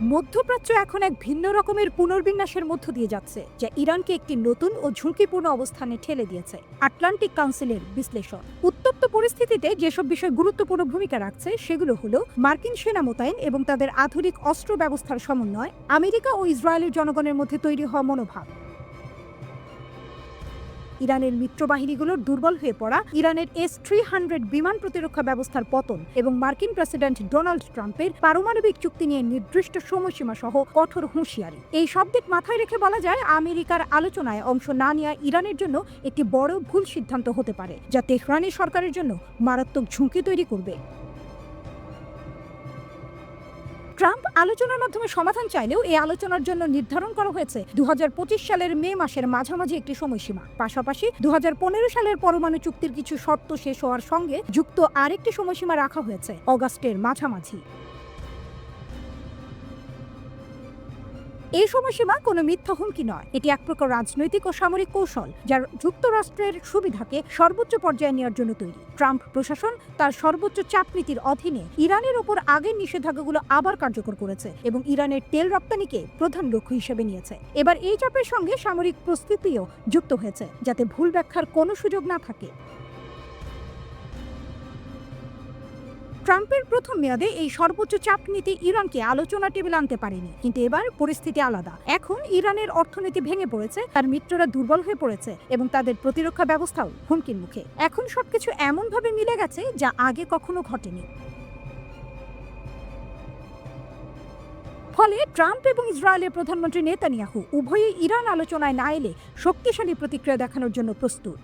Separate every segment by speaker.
Speaker 1: মধ্যপ্রাচ্য এখন এক ভিন্ন রকমের পুনর্বিন্যাসের মধ্য দিয়ে যাচ্ছে, যা ইরানকে একটি নতুন ও ঝুঁকিপূর্ণ অবস্থানে ঠেলে দিয়েছে। আটলান্টিক কাউন্সিলের বিশ্লেষণ, উত্তপ্ত পরিস্থিতিতে যেসব বিষয় গুরুত্বপূর্ণ ভূমিকা রাখছে সেগুলো হলো মার্কিন সেনা মোতায়েন এবং তাদের আধুনিক অস্ত্র ব্যবস্থার সমন্বয়, আমেরিকা ও ইসরায়েলের জনগণের মধ্যে তৈরি হওয়া মনোভাব, ইরানের মিত্রবাহিনীগুলোর দুর্বল হয়ে পড়া, ইরানের S-300 বিমান প্রতিরক্ষা ব্যবস্থার পতন এবং মার্কিন প্রেসিডেন্ট ডোনাল্ড ট্রাম্পের পারমাণবিক চুক্তি নিয়ে নির্দিষ্ট সময়সীমা সহ কঠোর হুঁশিয়ারি। এই সব দিক মাথায় রেখে বলা যায়, আমেরিকার আলোচনায় অংশ না নেওয়া ইরানের জন্য একটি বড় ভুল সিদ্ধান্ত হতে পারে, যা তেহরানি সরকারের জন্য মারাত্মক ঝুঁকি তৈরি করবে। ট্রাম্প আলোচনার মাধ্যমে সমাধান চাইলেও এই আলোচনার জন্য নির্ধারণ করা হয়েছে 2025 সালের মে মাসের মাঝামাঝি একটি সময়সীমা। পাশাপাশি 2015 সালের পরমাণু চুক্তির কিছু শর্ত শেষ হওয়ার সঙ্গে যুক্ত আরেকটি সময়সীমা রাখা হয়েছে অগাস্টের মাঝামাঝি। এই সময়সীমা কোনো মিথ্যা হুমকি নয়, এটি এক প্রকার রাজনৈতিক ও সামরিক কৌশল, যার যুক্তরাষ্ট্রের সুবিধাকে সর্বোচ্চ পর্যায়ে নেওয়ার জন্য তৈরি। ট্রাম্প প্রশাসন তার সর্বোচ্চ চাপ নীতির অধীনে ইরানের ওপর আগের নিষেধাজ্ঞাগুলো আবার কার্যকর করেছে এবং ইরানের তেল রপ্তানিকে প্রধান লক্ষ্য হিসেবে নিয়েছে। এবার এই চাপের সঙ্গে সামরিক প্রস্তুতিও যুক্ত হয়েছে, যাতে ভুল ব্যাখ্যার কোনো সুযোগ না থাকে। ট্রাম্পের প্রথম মেয়াদে এই সর্বোচ্চ চাপ নীতি ইরানকে আলোচনা টেবিলে আনতে পারেনি, কিন্তু এবার পরিস্থিতি আলাদা। এখন ইরানের অর্থনীতি ভেঙে পড়েছে, তার মিত্ররা দুর্বল হয়ে পড়েছে এবং তাদের প্রতিরক্ষা ব্যবস্থাও হুমকির মুখে। এখন সবকিছু এমনভাবে মিলে গেছে যা আগে কখনো ঘটেনি। ফলে ট্রাম্প এবং ইসরায়েলের প্রধানমন্ত্রী নেতানিয়াহু উভয়ই ইরান আলোচনায় না এলে শক্তিশালী প্রতিক্রিয়া দেখানোর জন্য প্রস্তুত।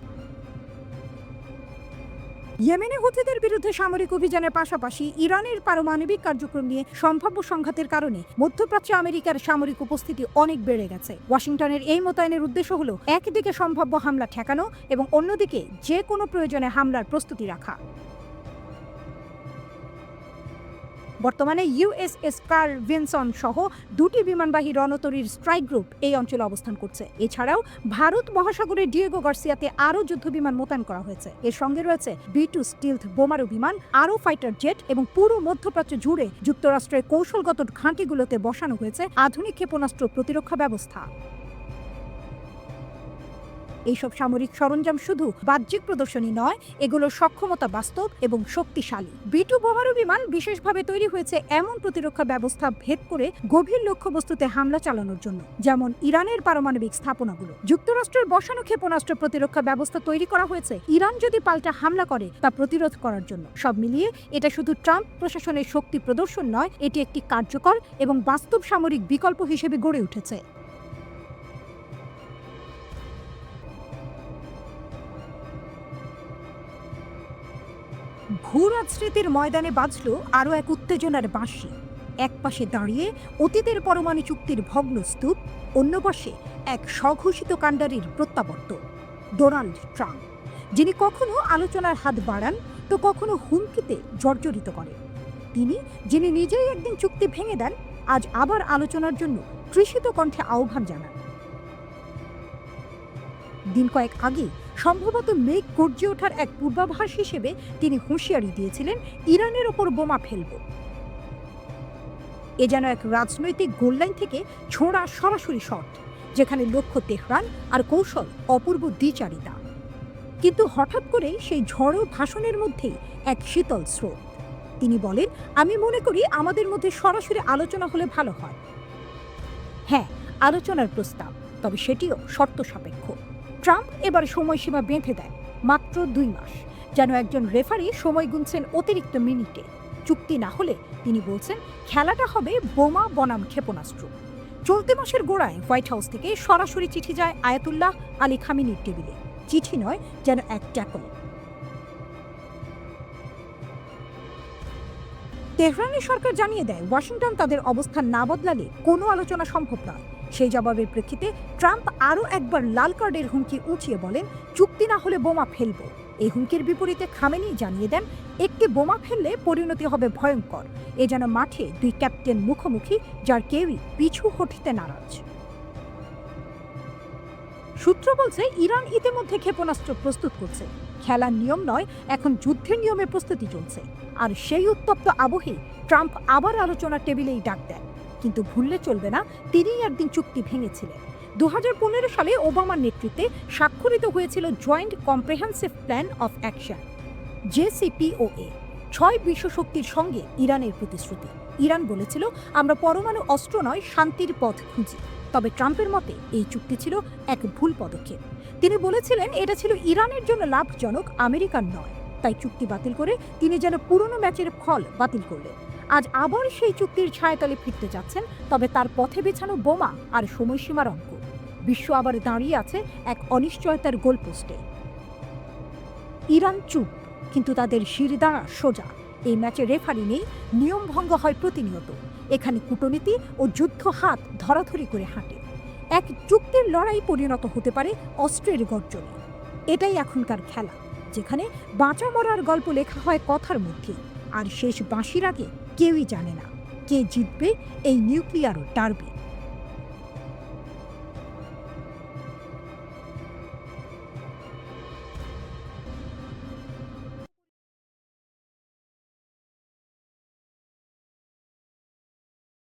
Speaker 1: ইয়েমেনে হুথিদের বিরুদ্ধে সামরিক অভিযানের পাশাপাশি ইরানের পারমাণবিক কার্যক্রম নিয়ে সম্ভাব্য সংঘাতের কারণে মধ্যপ্রাচ্যে আমেরিকার সামরিক উপস্থিতি অনেক বেড়ে গেছে। ওয়াশিংটনের এই মোতায়েনের উদ্দেশ্য হলো একদিকে সম্ভাব্য হামলা ঠেকানো এবং অন্যদিকে যে কোনো প্রয়োজনে হামলার প্রস্তুতি রাখা। বর্তমানে USS কার্ল ভিনসন সহ দুটি বিমানবাহী রণতরীর স্ট্রাইক গ্রুপ এই অঞ্চলে অবস্থান করছে। এছাড়াও ভারত মহাসাগরের ডিয়েগো গার্সিয়াতে আরও যুদ্ধবিমান মোতায়েন করা হয়েছে। এর সঙ্গে রয়েছে B-2 স্টিলথ বোমারু বিমান, আরও ফাইটার জেট এবং পুরো মধ্যপ্রাচ্য জুড়ে যুক্তরাষ্ট্রের কৌশলগত ঘাঁটিগুলোতে বসানো হয়েছে আধুনিক ক্ষেপণাস্ত্র প্রতিরক্ষা ব্যবস্থা। এইসব সামরিক সরঞ্জাম শুধু বাহ্যিক প্রদর্শনী নয়, এগুলোর সক্ষমতা বাস্তব এবং শক্তিশালী। B-2 বোমারু বিমান বিশেষভাবে তৈরি হয়েছে এমন প্রতিরক্ষা ব্যবস্থা ভেদ করে গভীর লক্ষ্যবস্তুতে হামলা চালানোর জন্য, যেমন ইরানের পারমাণবিক স্থাপনাগুলো। যুক্তরাষ্ট্রের বসানো ক্ষেপণাস্ত্র প্রতিরক্ষা ব্যবস্থা তৈরি করা হয়েছে ইরান যদি পাল্টা হামলা করে তা প্রতিরোধ করার জন্য। সব মিলিয়ে এটা শুধু ট্রাম্প প্রশাসনের শক্তি প্রদর্শন নয়, এটি একটি কার্যকর এবং বাস্তব সামরিক বিকল্প হিসেবে গড়ে উঠেছে। ভূরাজনীতির ময়দানে বাজল আরও এক উত্তেজনার বাঁশি। এক পাশে দাঁড়িয়ে অতীতের পরমাণু চুক্তির ভগ্ন স্তূপ, অন্য পাশে এক স্বঘোষিত কাণ্ডারির প্রত্যাবর্তন ডোনাল্ড ট্রাম্প, যিনি কখনো আলোচনার হাত বাড়ান তো কখনো হুমকিতে জর্জরিত করেন। যিনি নিজেই একদিন চুক্তি ভেঙে দেন, আজ আবার আলোচনার জন্য তৃষিত কণ্ঠে আহ্বান জানান। দিন কয়েক আগে সম্ভবত মেঘ গর্জে ওঠার এক পূর্বাভাস হিসেবে তিনি হুঁশিয়ারি দিয়েছিলেন, ইরানের ওপর বোমা ফেলব। এ যেন এক রাজনৈতিক গোললাইন থেকে ছোঁড়া সরাসরি শট, যেখানে লক্ষ্য তেহরান আর কৌশল অপূর্ব দ্বিচারিতা। কিন্তু হঠাৎ করেই সেই ঝড়ো ভাষণের মধ্যেই এক শীতল স্রোত। তিনি বলেন, আমি মনে করি আমাদের মধ্যে সরাসরি আলোচনা হলে ভালো হয়। হ্যাঁ, আলোচনার প্রস্তাব, তবে সেটিও শর্ত সাপেক্ষ। ট্রাম্প এবার সময়সীমা বেঁধে দেয় মাত্র 2 মাস, যেন একজন রেফারি সময় গুনছেন অতিরিক্ত মিনিটে। চুক্তি না হলে তিনি বলছেন খেলাটা হবে বোমা বনাম ক্ষেপণাস্ত্র। চলতি মাসের গোড়ায় হোয়াইট হাউস থেকে সরাসরি চিঠি যায় আয়াতুল্লাহ আলী খামেনির টেবিলে। চিঠি নয়, যেন এক ট্যাকল। তেহরানি সরকার জানিয়ে দেয়, ওয়াশিংটন তাদের অবস্থান না বদলালে কোনো আলোচনা সম্ভব নয়। সেই জবাবের প্রেক্ষিতে ট্রাম্প আরও একবার লাল কার্ডের হুমকি উঁচিয়ে বলেন, চুক্তি না হলে বোমা ফেলব। এই হুমকির বিপরীতে খামেনি জানিয়ে দেন, একটি বোমা ফেললে পরিণতি হবে ভয়ঙ্কর। এ যেন মাঠে 2 ক্যাপ্টেন মুখোমুখি, যার কেউই পিছু হটতে নারাজ। সূত্র বলছে, ইরান ইতিমধ্যে ক্ষেপণাস্ত্র প্রস্তুত করছে। খেলার নিয়ম নয়, এখন যুদ্ধের নিয়মে প্রস্তুতি চলছে। আর সেই উত্তপ্ত আবহে ট্রাম্প আবার আলোচনার টেবিলেই ডাক দেন। কিন্তু ভুললে চলবে না, তিনিই একদিন চুক্তি ভেঙেছিলেন। 2015 সালে ওবামার নেতৃত্বে স্বাক্ষরিত হয়েছিল joint comprehensive plan of action, JCPOA। 6 বিশ্বশক্তির সঙ্গে ইরানের প্রতিশ্রুতি। ইরান বলেছিল, আমরা পরমাণু অস্ত্র নয়, শান্তির পথ খুঁজি। তবে ট্রাম্পের মতে এই চুক্তি ছিল এক ভুল পদক্ষেপ। তিনি বলেছিলেন এটা ছিল ইরানের জন্য লাভজনক, আমেরিকার নয়। তাই চুক্তি বাতিল করে তিনি যেন পুরনো ম্যাচের ফল বাতিল করলেন। আজ আবার সেই চুক্তির ছায়াতলে ফিরতে যাচ্ছেন, তবে তার পথে বেছানো বোমা আর সময়সীমার অঙ্ক। বিশ্ব আবার দাঁড়িয়ে আছে এক অনিশ্চয়তার গোলপোস্টে। ইরান চুপ, কিন্তু তাদের শিরদাঁড়া সোজা। এই ম্যাচে রেফারি নেই, নিয়ম ভঙ্গ হয় প্রতিনিয়ত। এখানে কূটনীতি ও যুদ্ধ হাত ধরাধরি করে হাঁটে। এক চুক্তির লড়াই পরিণত হতে পারে অস্ত্রের গর্জনে। এটাই এখনকার খেলা, যেখানে বাঁচা মরার গল্প লেখা হয় কথার মধ্যে, আর শেষ বাঁশির আগে কেউই জানে না কে জিতবে এই নিউক্লিয়ার ডার্বি।